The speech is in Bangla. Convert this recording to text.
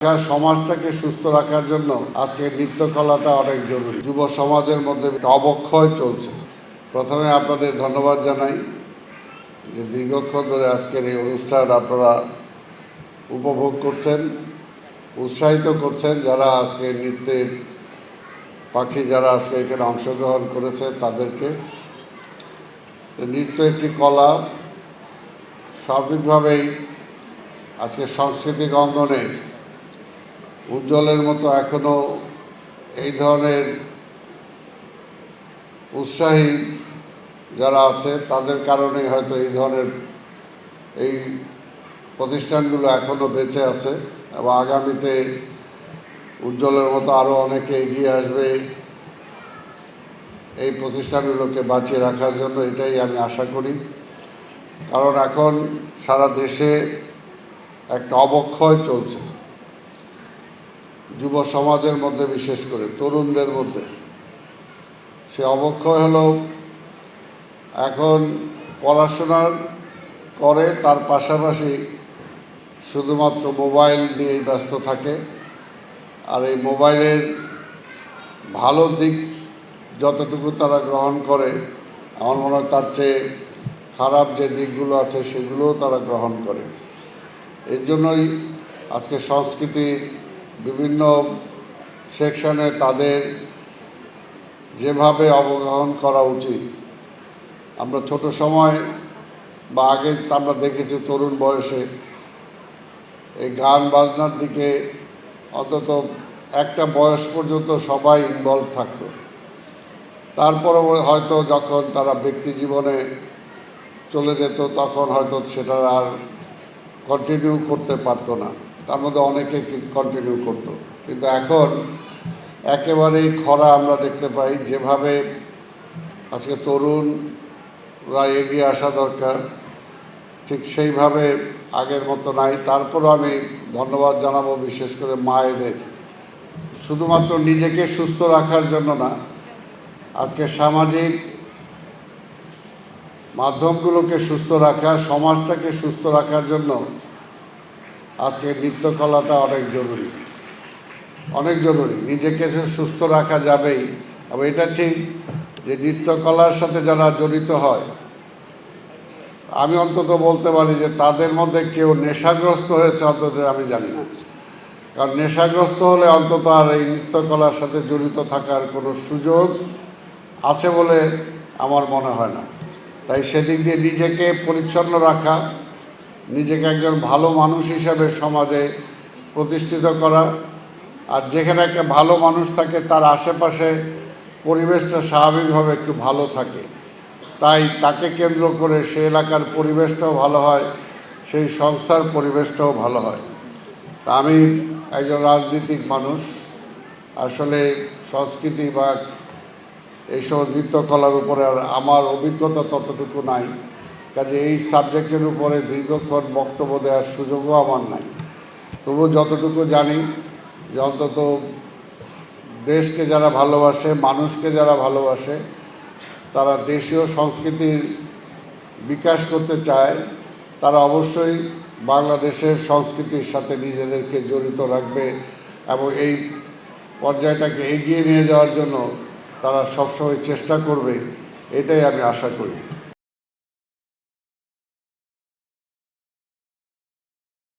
সমাজটাকে সুস্থ রাখার জন্য আজকে নৃত্যকলাটা অনেক জরুরি। যুব সমাজের মধ্যে অবক্ষয় চলছে। প্রথমে আপনাদের ধন্যবাদ জানাই যে দীর্ঘক্ষণ ধরে আজকের এই অনুষ্ঠান আপনারা উপভোগ করছেন, উৎসাহিত করছেন। যারা আজকে নৃত্যের পাখি যারা আজকে এখানে অংশগ্রহণ করেছে তাদেরকে। নৃত্য একটি কলা, সার্বিকভাবেই আজকে সাংস্কৃতিক অঙ্গনে উজ্জ্বলের মতো এখনও এই ধরনের উৎসাহী যারা আছে তাদের কারণেই হয়তো এই ধরনের এই প্রতিষ্ঠানগুলো এখনও বেঁচে আছে এবং আগামীতে উজ্জ্বলের মতো আরও অনেকে এগিয়ে আসবে এই প্রতিষ্ঠানগুলোকে বাঁচিয়ে রাখার জন্য। এটাই আমি আশা করি, কারণ এখন সারা দেশে একটা অবক্ষয় চলছে যুব সমাজের মধ্যে, বিশেষ করে তরুণদের মধ্যে। সে অবক্ষয় হলো এখন পড়াশোনার করে তার পাশাপাশি শুধুমাত্র মোবাইল নিয়েই ব্যস্ত থাকে। আর এই মোবাইলের ভালো দিক যতটুকু তারা গ্রহণ করে, আমার মনে হয় তার চেয়ে খারাপ যে দিকগুলো আছে সেগুলোও তারা গ্রহণ করে। এর জন্যই আজকে সংস্কৃতির বিভিন্ন সেকশনে তাদের যেভাবে অবগাহন করা উচিত। আমরা ছোট সময় বা আগে আমরা দেখেছি তরুণ বয়সে এই গান বাজনার দিকে অন্তত একটা বয়স পর্যন্ত সবাই ইনভলভ থাকতো। তারপরে হয়তো যখন তারা ব্যক্তি জীবনে চলে যেত তখন হয়তো সেটা আর কন্টিনিউ করতে পারতো না। তার মধ্যে অনেকে কন্টিনিউ করতো, কিন্তু এখন একেবারেই খরা আমরা দেখতে পাই। যেভাবে আজকে তরুণরা এগিয়ে আসা দরকার, ঠিক সেইভাবে আগের মতো নাই। তারপরও আমি ধন্যবাদ জানাবো বিশেষ করে মায়েদের, শুধুমাত্র নিজেকে সুস্থ রাখার জন্য না, আজকে সামাজিক মাধ্যমগুলোকে সুস্থ রাখা, সমাজটাকে সুস্থ রাখার জন্য আজকে নৃত্যকলাটা অনেক জরুরি, অনেক জরুরি। নিজেকে সুস্থ রাখা যাবেই, এবং এটা ঠিক যে নৃত্যকলার সাথে যারা জড়িত হয়, আমি অন্তত বলতে পারি যে তাদের মধ্যে কেউ নেশাগ্রস্ত হয়েছে অন্তত আমি জানি না। কারণ নেশাগ্রস্ত হলে অন্তত আর এই নৃত্যকলার সাথে জড়িত থাকার কোনো সুযোগ আছে বলে আমার মনে হয় না। তাই সেদিক দিয়ে নিজেকে পরিচ্ছন্ন রাখা, নিজেকে একজন ভালো মানুষ হিসাবে সমাজে প্রতিষ্ঠিত করা, আর যেখানে একটা ভালো মানুষ থাকে তার আশেপাশে পরিবেশটা স্বাভাবিকভাবে একটু ভালো থাকে। তাই তাকে কেন্দ্র করে সেই এলাকার পরিবেশটাও ভালো হয়, সেই সংস্থার পরিবেশটাও ভালো হয়। তা আমি একজন রাজনীতিক মানুষ, আসলে সংস্কৃতি বা এইসব নৃত্যকলার উপরে আর আমার অভিজ্ঞতা ততটুকু নাই, কাজে এই সাবজেক্টের উপরে দীর্ঘক্ষণ বক্তব্য দেওয়ার সুযোগও আমার নাই। তবু যতটুকু জানি যে অন্তত দেশকে যারা ভালোবাসে, মানুষকে যারা ভালোবাসে, তারা দেশীয় সংস্কৃতির বিকাশ করতে চায়, তারা অবশ্যই বাংলাদেশের সংস্কৃতির সাথে নিজেদেরকে জড়িত রাখবে এবং এই পর্যায়টাকে এগিয়ে নিয়ে যাওয়ার জন্য তারা সবসময় চেষ্টা করবে, এটাই আমি আশা করি।